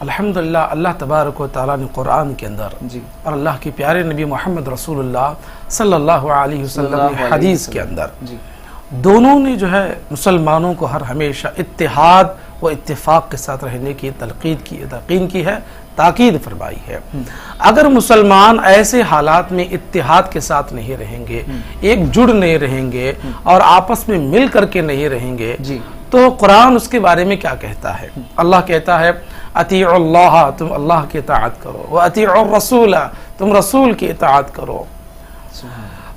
الحمدللہ اللہ تبارک و تعالیٰ نے قرآن کے اندر جی اور اللہ کے پیارے نبی محمد رسول اللہ صلی اللہ علیہ وسلم نے حدیث کے اندر جی دونوں نے جو ہے مسلمانوں کو ہر ہمیشہ اتحاد و اتفاق کے ساتھ رہنے کی تلقین کی ہے، تاکید فرمائی ہے۔ اگر مسلمان ایسے حالات میں اتحاد کے ساتھ نہیں رہیں گے، ایک جڑ نہیں رہیں گے اور آپس میں مل کر کے نہیں رہیں گے جی تو قرآن اس کے بارے میں کیا کہتا ہے؟ اللہ کہتا ہے اطیعوا اللہ، تم اللہ کی اطاعت کرو، واطیعوا الرسول، تم رسول کی اطاعت کرو،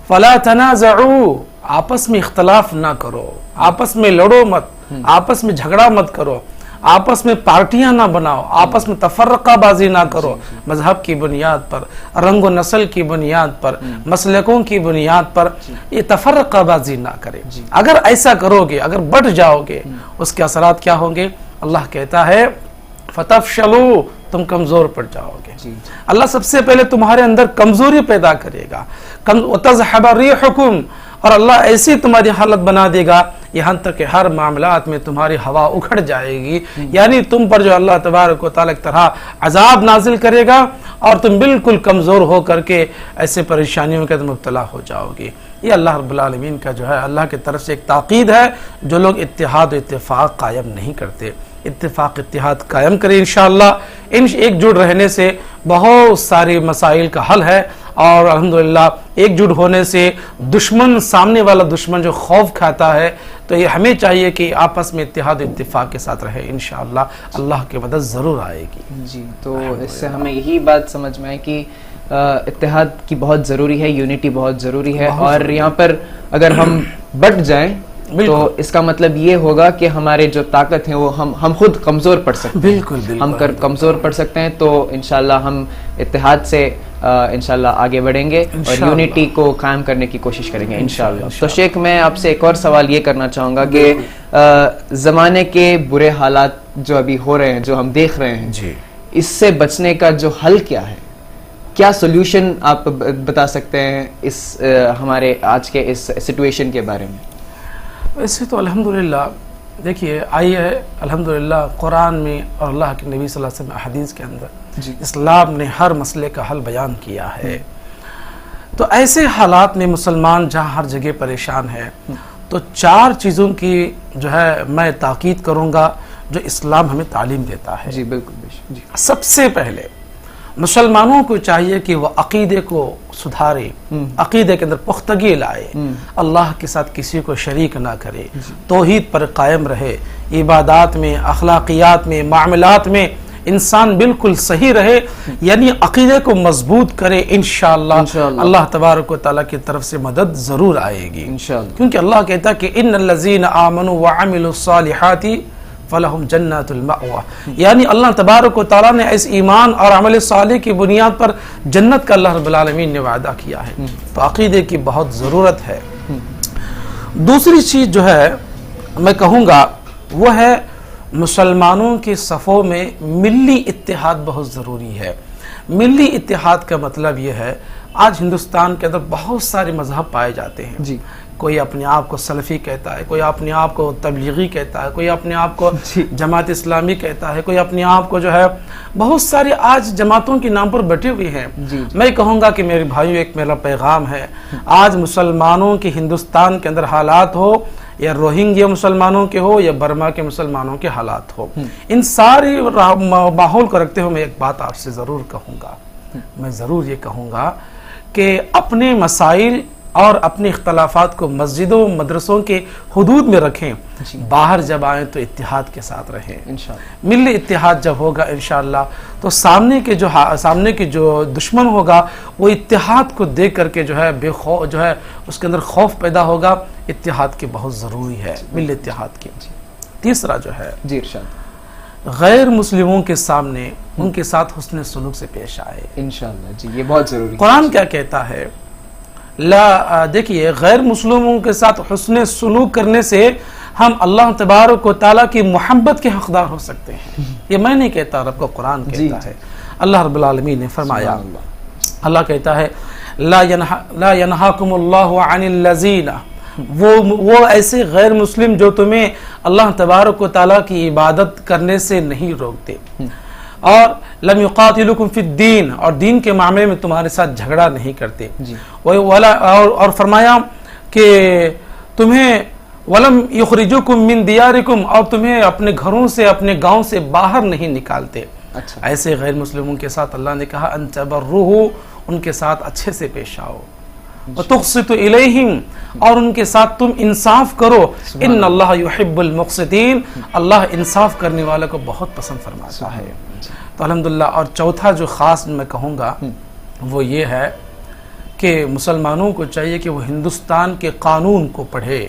فلا تنازعوا، آپس میں اختلاف نہ کرو، آپس میں لڑو مت، آپس میں جھگڑا مت کرو، آپس میں پارٹیاں نہ بناؤ، آپس میں تفرقہ بازی نہ کرو، مذہب کی بنیاد پر، رنگ و نسل کی بنیاد پر، مسلکوں کی بنیاد پر یہ تفرقہ بازی نہ کرے۔ اگر ایسا کرو گے، اگر بٹ جاؤ گے، اس کے اثرات کیا ہوں گے؟ اللہ کہتا ہے فتفشلوا، تم کمزور پڑ جاؤ گے۔ اللہ سب سے پہلے تمہارے اندر کمزوری پیدا کرے گا، وتذهب ريحكم، اور اللہ ایسی تمہاری حالت بنا دے گا یہاں تک کہ ہر معاملات میں تمہاری ہوا اکھڑ جائے گی، یعنی تم پر جو اللہ تبارک و تعالیٰ ایک طرح عذاب نازل کرے گا اور تم بالکل کمزور ہو کر کے ایسے پریشانیوں کے مبتلا ہو جاؤ گے۔ یہ اللہ رب العالمین کا جو ہے اللہ کی طرف سے ایک تاکید ہے۔ جو لوگ اتحاد و اتفاق قائم نہیں کرتے، اتفاق اتحاد قائم کریں انشاءاللہ۔ ایک جڑ رہنے سے بہت سارے مسائل کا حل ہے، اور الحمدللہ ایک جڑ ہونے سے دشمن، سامنے والا دشمن جو خوف کھاتا ہے، تو یہ ہمیں چاہیے کہ آپس میں اتحاد و اتفاق کے ساتھ رہے، انشاءاللہ اللہ کی مدد ضرور آئے گی۔ جی تو اس سے ہمیں یہی بات سمجھ میں آئے کہ اتحاد کی بہت ضروری ہے، یونٹی بہت ضروری ہے، اور یہاں پر اگر ہم بٹ جائیں تو اس کا مطلب یہ ہوگا کہ ہمارے جو طاقت ہیں وہ ہم خود کمزور پڑ سکتے ہیں، بالکل ہم کمزور پڑ سکتے ہیں۔ تو انشاءاللہ ہم اتحاد سے انشاءاللہ آگے بڑھیں گے اور یونٹی کو قائم کرنے کی کوشش کریں گے انشاءاللہ۔ تو شیخ میں آپ سے ایک اور سوال یہ کرنا چاہوں گا کہ زمانے کے برے حالات جو ابھی ہو رہے ہیں، جو ہم دیکھ رہے ہیں، اس سے بچنے کا جو حل کیا ہے؟ کیا سولوشن آپ بتا سکتے ہیں اس ہمارے آج کے اس سچویشن کے بارے میں؟ ویسے تو الحمدللہ دیکھیے آئیے الحمدللہ قرآن میں اور اللہ کے نبی صلی اللہ علیہ وسلم حدیث کے اندر اسلام نے ہر مسئلے کا حل بیان کیا ہے۔ تو ایسے حالات میں مسلمان جہاں ہر جگہ پریشان ہے، تو 4 چیزوں کی جو ہے میں تاکید کروں گا جو اسلام ہمیں تعلیم دیتا ہے۔ جی بالکل۔ سب سے پہلے مسلمانوں کو چاہیے کہ وہ عقیدے کو سدھارے، عقیدے کے اندر پختگی لائے، اللہ کے ساتھ کسی کو شریک نہ کرے، توحید پر قائم رہے، عبادات میں، اخلاقیات میں، معاملات میں انسان بالکل صحیح رہے، یعنی عقیدے کو مضبوط کرے۔ انشاءاللہ اللہ تبارک و تعالیٰ کی طرف سے مدد ضرور آئے گی، کیونکہ اللہ کہتا ہے کہ ان الذین آمنوا وعملوا الصالحات فلہم جنات المأوى، یعنی اللہ تبارک و تعالیٰ نے اس ایمان اور عمل صالح کی بنیاد پر جنت کا اللہ رب العالمین نے وعدہ کیا ہے۔ تو عقیدے کی بہت ضرورت ہے۔ دوسری چیز جو ہے میں کہوں گا وہ ہے مسلمانوں کے صفوں میں ملی اتحاد بہت ضروری ہے۔ ملی اتحاد کا مطلب یہ ہے، آج ہندوستان کے اندر بہت سارے مذہب پائے جاتے ہیں، کوئی اپنے آپ کو سلفی کہتا ہے، کوئی اپنے آپ کو تبلیغی کہتا ہے، کوئی اپنے آپ کو جماعت اسلامی کہتا ہے، کوئی اپنے آپ کو جو ہے بہت سارے آج جماعتوں کے نام پر بٹے ہوئے ہیں۔ میں کہوں گا کہ میرے بھائیوں ایک میرا پیغام ہے، آج مسلمانوں کے ہندوستان کے اندر حالات ہو، یا روہنگیا مسلمانوں کے ہو یا برما کے مسلمانوں کے حالات ہو، ان سارے ماحول کو رکھتے ہوئے میں ایک بات آپ سے ضرور کہوں گا، میں ضرور یہ کہوں گا کہ اپنے مسائل اور اپنے اختلافات کو مسجدوں مدرسوں کے حدود میں رکھیں، باہر جب آئیں تو اتحاد کے ساتھ رہیں۔ ملی اتحاد جب ہوگا انشاءاللہ تو سامنے کے جو دشمن ہوگا وہ اتحاد کو دیکھ کر کے جو ہے جو ہے اس کے اندر خوف پیدا ہوگا۔ اتحاد کی بہت ضروری ہے، ملی اتحاد کی۔ تیسرا جو ہے غیر مسلموں کے سامنے ان کے ساتھ حسن سلوک سے پیش آئے انشاءاللہ۔ جی یہ بہت ضروری ہے۔ قرآن کیا کہتا ہے؟ دیکھیے غیر مسلموں کے ساتھ حسن سلوک کرنے سے ہم اللہ تبارک و تعالیٰ کی محبت کے حقدار ہو سکتے ہیں۔ یہ میں نہیں کہتا، رب کو قرآن کہتا ہے، اللہ رب العالمین نے فرمایا، اللہ کہتا ہے لا ینہاکم اللہ عن الذین، وہ ایسے غیر مسلم جو تمہیں اللہ تبارک و تعالیٰ کی عبادت کرنے سے نہیں روکتے، اور لم یقاتلوکم فی الدین، اور دین کے معاملے میں تمہارے ساتھ جھگڑا نہیں کرتے. اور فرمایا کہ تمہیں ولم یخرجوکم من دیارکم، اور تمہیں اپنے گھروں سے اپنے گاؤں سے باہر نہیں نکالتے. ایسے غیر مسلموں کے ساتھ اللہ نے کہا ان تبرؤ، ان کے ساتھ اچھے سے پیش آؤ، وتقسطوا الیہم، اور ان کے ساتھ تم انصاف کرو. ان اللہ یحب المقسطین، اللہ انصاف کرنے والوں کو بہت پسند فرماتا ہے. تو الحمدللہ. اور چوتھا جو خاص میں کہوں گا وہ یہ ہے کہ مسلمانوں کو چاہیے کہ وہ ہندوستان کے قانون کو پڑھے.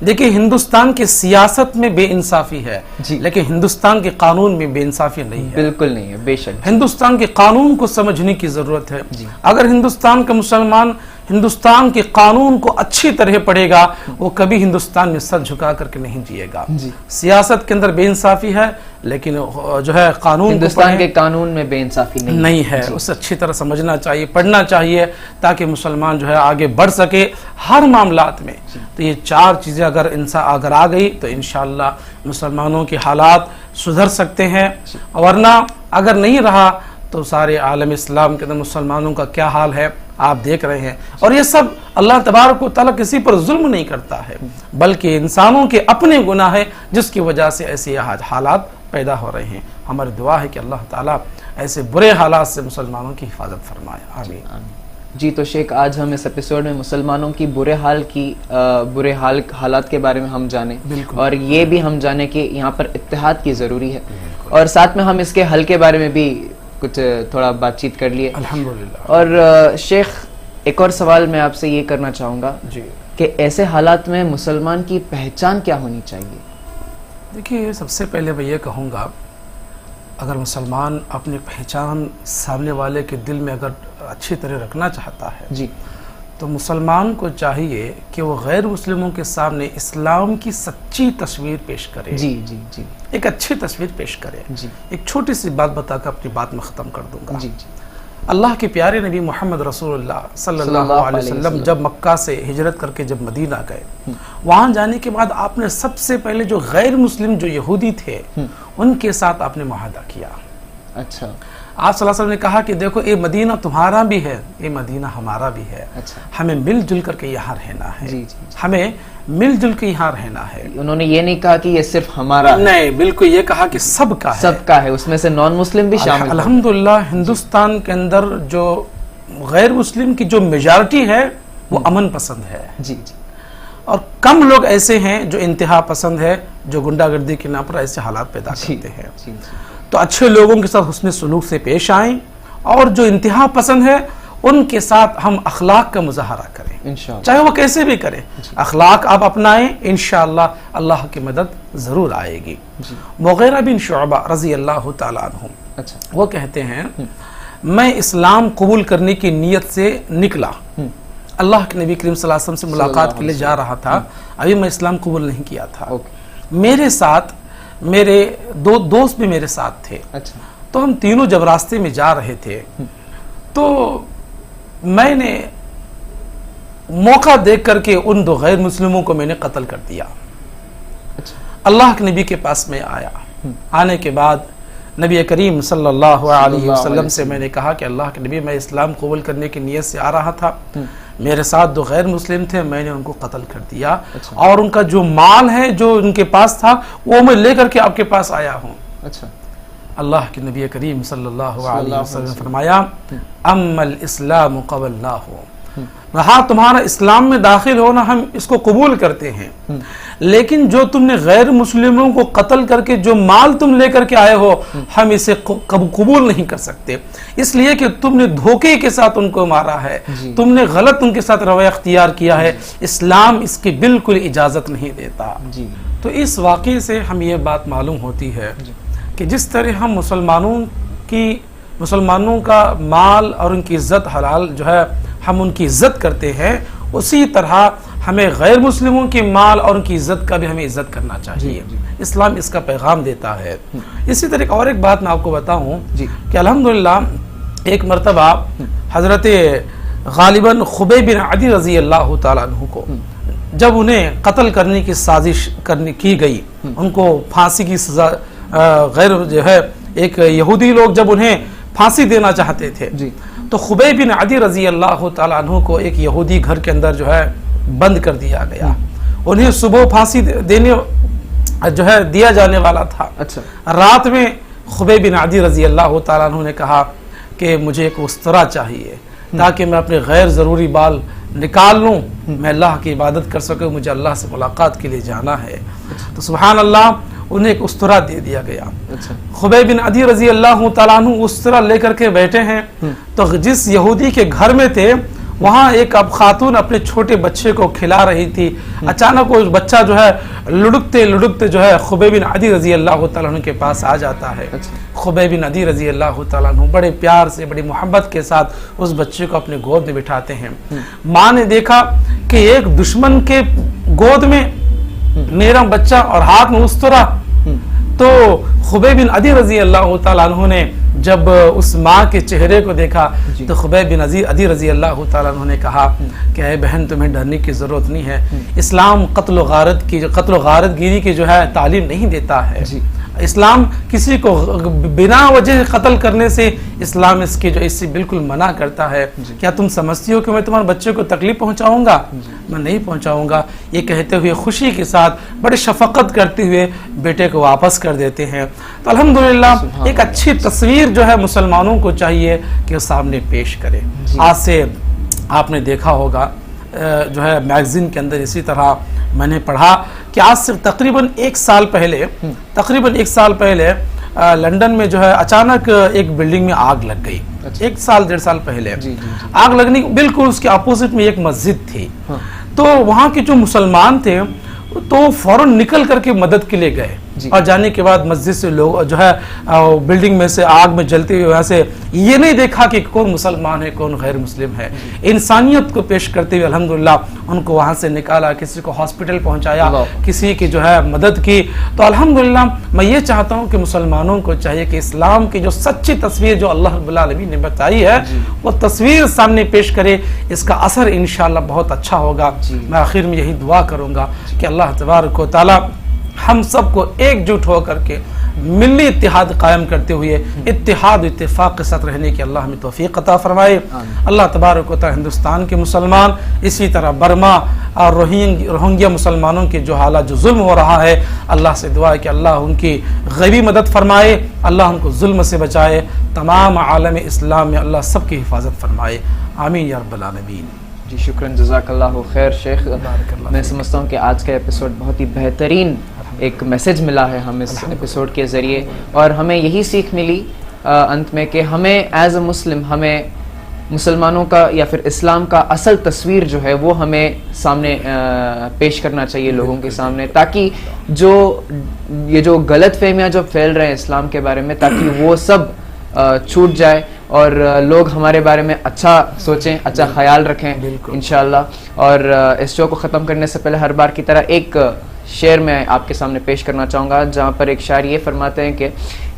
دیکھیں ہندوستان کی سیاست میں بے انصافی ہے لیکن ہندوستان کے قانون میں بے انصافی نہیں ہے. بالکل نہیں ہے، بے شک. ہندوستان کے قانون کو سمجھنے کی ضرورت ہے. اگر ہندوستان کا مسلمان ہندوستان کے قانون کو اچھی طرح پڑھے گا وہ کبھی ہندوستان میں سر جھکا کر کے نہیں جیے گا. سیاست کے اندر بے انصافی ہے لیکن جو ہے قانون ہندوستان کے قانون میں بے انصافی نہیں ہے. اسے اچھی طرح سمجھنا چاہیے، پڑھنا چاہیے تاکہ مسلمان جو ہے آگے بڑھ سکے ہر معاملات میں. تو یہ چار چیزیں اگر آ گئی تو انشاءاللہ مسلمانوں کے حالات سدھر سکتے ہیں، ورنہ اگر نہیں رہا تو سارے عالم اسلام کے اندر مسلمانوں کا کیا حال ہے آپ دیکھ رہے ہیں. اور یہ سب اللہ تبارک و تعالیٰ کسی پر ظلم نہیں کرتا ہے بلکہ انسانوں کے اپنے گناہ ہے جس کی وجہ سے ایسے حالات پیدا ہو رہے ہیں. ہماری دعا ہے کہ اللہ تعالیٰ ایسے برے حالات سے مسلمانوں کی حفاظت فرمائے. آمین. جی تو شیخ آج ہم اس ایپیسوڈ میں مسلمانوں کی برے حالات کے بارے میں ہم جانیں اور یہ بھی ہم جانیں کہ یہاں پر اتحاد کی ضروری ہے اور ساتھ میں ہم اس کے حل کے بارے میں بھی کچھ تھوڑا بات چیت کر لیے الحمدللہ. اور شیخ ایک اور سوال میں آپ سے یہ کرنا چاہوں گا کہ ایسے حالات میں مسلمان کی پہچان کیا ہونی چاہیے؟ دیکھیے سب سے پہلے میں یہ کہوں گا اگر مسلمان اپنی پہچان سامنے والے کے دل میں اگر اچھی طرح رکھنا چاہتا ہے تو مسلمان کو چاہیے کہ وہ غیر مسلموں کے سامنے اسلام کی سچی تصویر پیش کرے. ایک اچھی تصویر پیش کرے. ایک چھوٹی سی بات بتا کر اپنی بات میں ختم کر دوں گا. اللہ کے پیارے نبی محمد رسول اللہ صلی اللہ علیہ وسلم جب مکہ سے ہجرت کر کے جب مدینہ گئے وہاں جانے کے بعد آپ نے سب سے پہلے جو غیر مسلم جو یہودی تھے ان کے ساتھ آپ نے معاہدہ کیا. اچھا. آپ صلی اللہ علیہ وسلم نے کہا کہ دیکھو یہ مدینہ تمہارا بھی ہے یہ مدینہ ہمارا بھی ہے. ہمیں مل جل کر کے یہاں رہنا ہے. ہمیں مل جل کے یہاں رہنا ہے. انہوں نے یہ نہیں کہا کہ یہ صرف ہمارا، نہیں بالکل یہ کہا کہ سب کا ہے. سب کا ہے، اس میں سے نان مسلم بھی شامل. الحمدللہ ہندوستان کے اندر جو غیر مسلم کی جو میجارٹی ہے وہ امن پسند ہے. اور کم لوگ ایسے ہیں جو انتہا پسند ہے جو گنڈا گردی کے نام پر ایسے حالات پیدا کرتے ہیں. تو اچھے لوگوں کے ساتھ حسن سلوک سے پیش آئیں اور جو انتہا پسند ہے ان کے ساتھ ہم اخلاق کا مظاہرہ کریں چاہے وہ کیسے بھی کریں. اخلاق آپ اپنائیں انشاءاللہ اللہ کی مدد ضرور آئے گی. مغیرہ بن شعبہ رضی اللہ تعالیٰ عنہ وہ کہتے ہیں میں اسلام قبول کرنے کی نیت سے نکلا، اللہ کے نبی کریم صلی اللہ علیہ وسلم سے ملاقات کے لیے جا رہا تھا، ابھی میں اسلام قبول نہیں کیا تھا. میرے ساتھ میرے دو دوست بھی میرے ساتھ تھے. تو ہم تینوں جب راستے میں جا رہے تھے تو میں نے موقع دیکھ کر کے ان دو غیر مسلموں کو میں نے قتل کر دیا. اللہ کے نبی کے پاس میں آیا. آنے کے بعد نبی کریم صلی اللہ علیہ وسلم سے میں نے کہا کہ اللہ کے نبی میں اسلام قبول کرنے کی نیت سے آ رہا تھا، میرے ساتھ دو غیر مسلم تھے، میں نے ان کو قتل کر دیا اور ان کا جو مال ہے جو ان کے پاس تھا وہ میں لے کر کے آپ کے پاس آیا ہوں. اللہ کے نبی کریم صلی اللہ علیہ وسلم نے فرمایا اما الاسلام قبلناہ، ہاں تمہارا اسلام میں داخل ہونا ہم اس کو قبول کرتے ہیں لیکن جو تم نے غیر مسلموں کو قتل کر کے جو مال تم لے کر کے آئے ہو ہم اسے قبول نہیں کر سکتے، اس لیے کہ تم نے دھوکے کے ساتھ ان کو مارا ہے، تم نے غلط ان کے ساتھ رویہ اختیار کیا ہے، اسلام اس کی بالکل اجازت نہیں دیتا. تو اس واقعے سے ہم یہ بات معلوم ہوتی ہے کہ جس طرح ہم مسلمانوں کا مال اور ان کی عزت حلال جو ہے ہم ان کی عزت کرتے ہیں اسی طرح ہمیں غیر مسلموں کے مال اور ان کی عزت کا بھی ہمیں عزت کرنا چاہیے. اسلام اس کا پیغام دیتا ہے. اسی طرح اور ایک بات میں آپ کو بتاؤں کہ الحمدللہ ایک مرتبہ حضرت غالباً خبیب بن عدی رضی اللہ تعالیٰ عنہ کو جب انہیں قتل کرنے کی سازش کی گئی، ان کو پھانسی کی سزا غیر جو ہے ایک یہودی لوگ جب انہیں پھانسی دینا چاہتے تھے جی تو خبیب بن عدی رضی اللہ تعالیٰ عنہ کو ایک یہودی گھر کے اندر جو ہے بند کر دیا گیا. انہیں صبح پھانسی دینے جو ہے دیا جانے والا تھا. اچھا. رات میں خبیب بن عدی رضی اللہ تعالیٰ عنہ نے کہا کہ مجھے ایک استرا چاہیے تاکہ میں اپنے غیر ضروری بال نکال لوں, میں اللہ کی عبادت کر سکوں, مجھے اللہ سے ملاقات کے لیے جانا ہے. تو سبحان اللہ انہیں ایک استرا دے دیا گیا. خبیب بن عدی رضی اللہ تعالیٰ عنہ استرا لے کر کے بیٹھے ہیں تو جس یہودی کے گھر میں تھے وہاں ایک اب خاتون اپنے چھوٹے بچے کو کھلا رہی تھی. اچانک وہ بچہ جو ہے لڑکتے لڑکتے جو ہے خبیب بن عدی رضی اللہ تعالیٰ عنہ کے پاس آ جاتا ہے. خبیب بن عدی رضی اللہ تعالیٰ عنہ بڑے پیار سے بڑی محبت کے ساتھ اس بچے کو اپنے گود میں بٹھاتے ہیں. ماں نے دیکھا کہ ایک دشمن کے گود میں میرا بچہ اور ہاتھ میں استرا, تو خبیب بن عدی رضی اللہ تعالیٰ عنہ نے جب اس ماں کے چہرے کو دیکھا تو خبیب بن عدی رضی اللہ تعالیٰ عنہ نے کہا کہ اے بہن تمہیں ڈرنے کی ضرورت نہیں ہے, اسلام قتل و غارت گیری کی جو ہے تعلیم نہیں دیتا ہے. اسلام کسی کو بنا وجہ قتل کرنے سے اسلام اس سے بالکل منع کرتا ہے. کیا تم سمجھتی ہو کہ میں تمہارے بچے کو تکلیف پہنچاؤں گا؟ میں نہیں پہنچاؤں گا. یہ کہتے ہوئے خوشی کے ساتھ بڑے شفقت کرتے ہوئے بیٹے کو واپس کر دیتے ہیں. تو الحمدللہ ایک اچھی تصویر جو ہے مسلمانوں کو چاہیے کہ وہ سامنے پیش کرے. آج سے آپ نے دیکھا ہوگا جو ہے میگزین کے اندر اسی طرح میں نے پڑھا کہ آج سے تقریباً ایک سال پہلے لندن میں جو ہے اچانک ایک بلڈنگ میں آگ لگ گئی. 1-1.5 سال پہلے آگ لگنے بالکل اس کے اپوزٹ میں ایک مسجد تھی. تو وہاں کے جو مسلمان تھے تو فوراً نکل کر کے مدد کے لیے گئے اور جانے کے بعد مسجد سے لوگ جو ہے بلڈنگ میں سے آگ میں جلتے ہوئے وہاں سے یہ نہیں دیکھا کہ کون مسلمان ہے کون غیر مسلم ہے. انسانیت کو پیش کرتے ہوئے الحمدللہ ان کو وہاں سے نکالا, کسی کو ہاسپٹل پہنچایا, کسی کی جو ہے مدد کی. تو الحمدللہ میں یہ چاہتا ہوں کہ مسلمانوں کو چاہیے کہ اسلام کی جو سچی تصویر جو اللہ رب العالمین نے بتائی ہے وہ تصویر سامنے پیش کرے. اس کا اثر انشاءاللہ بہت اچھا ہوگا. میں آخر میں یہی دعا کروں گا کہ اللہ تبارک و تعالی ہم سب کو ایک جٹ ہو کر کے ملی اتحاد قائم کرتے ہوئے اتحاد اتفاق کے ساتھ رہنے کی اللہ ہمیں توفیق عطا فرمائے. اللہ تبارک و تعالی ہندوستان کے مسلمان, اسی طرح برما اور روہنگیا مسلمانوں کے جو حالات جو ظلم ہو رہا ہے, اللہ سے دعا ہے کہ اللہ ان کی غیبی مدد فرمائے, اللہ ان کو ظلم سے بچائے, تمام عالم اسلام میں اللہ سب کی حفاظت فرمائے. آمین یا رب العالمین. جی شکراً, جزاک اللہ خیر شیخ. میں سمجھتا ہوں کہ آج کا ایپیسوڈ بہت ہی بہترین ایک میسج ملا ہے ہم اس ایپیسوڈ کے ذریعے, اور ہمیں یہی سیکھ ملی انت میں کہ ہمیں ایز اے مسلم ہمیں مسلمانوں کا یا پھر اسلام کا اصل تصویر جو ہے وہ ہمیں سامنے پیش کرنا چاہیے لوگوں کے سامنے, تاکہ یہ جو غلط فہمیاں جو پھیل رہے ہیں اسلام کے بارے میں تاکہ وہ سب چھوٹ جائے اور لوگ ہمارے بارے میں اچھا سوچیں, اچھا خیال رکھیں انشاءاللہ. اور اس شو کو ختم کرنے سے پہلے ہر بار کی طرح ایک شعر میں آپ کے سامنے پیش کرنا چاہوں گا, جہاں پر ایک شاعر یہ فرماتے ہیں کہ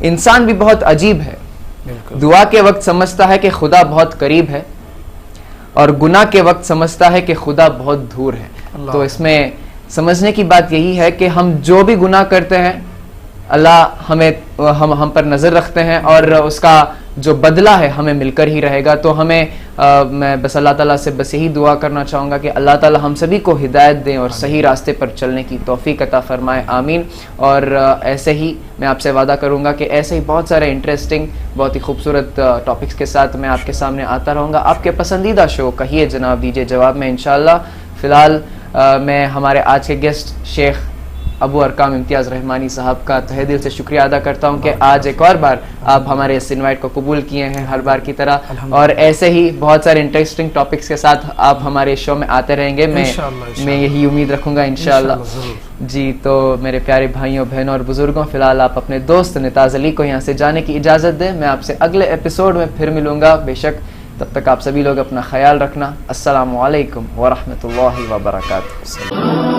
انسان بھی بہت عجیب ہے, دعا کے وقت سمجھتا ہے کہ خدا بہت قریب ہے اور گناہ کے وقت سمجھتا ہے کہ خدا بہت دور ہے. تو اس میں سمجھنے کی بات یہی ہے کہ ہم جو بھی گناہ کرتے ہیں اللہ ہم پر نظر رکھتے ہیں اور اس کا جو بدلہ ہے ہمیں مل کر ہی رہے گا. تو ہمیں میں بس اللہ تعالیٰ سے بس یہی دعا کرنا چاہوں گا کہ اللہ تعالیٰ ہم سبھی کو ہدایت دیں اور صحیح راستے پر چلنے کی توفیق عطا فرمائے. آمین. اور ایسے ہی میں آپ سے وعدہ کروں گا کہ ایسے ہی بہت سارے انٹرسٹنگ بہت ہی خوبصورت ٹاپکس کے ساتھ میں آپ کے سامنے آتا رہوں گا. آپ کے پسندیدہ شو کہیے جناب دیجیے جواب میں انشاءاللہ. فی الحال میں ہمارے آج کے گیسٹ شیخ ابو ارکام امتیاز رحمانی صاحب کا تہہ دل سے شکریہ ادا کرتا ہوں کہ آج ایک اور بار آپ ہمارے اس انوائٹ کو قبول کیے ہیں ہر بار کی طرح, اور ایسے ہی بہت سارے انٹرسٹنگ ٹاپکس کے ساتھ آپ ہمارے شو میں آتے رہیں گے. میں یہی امید رکھوں گا انشاءاللہ. جی تو میرے پیارے بھائیوں بہنوں اور بزرگوں, فی الحال آپ اپنے دوست نتاز علی کو یہاں سے جانے کی اجازت دیں. میں آپ سے اگلے ایپیسوڈ میں پھر ملوں گا بے شک. تب تک آپ سبھی لوگ اپنا خیال رکھنا. السلام علیکم ورحمۃ اللہ وبرکاتہ.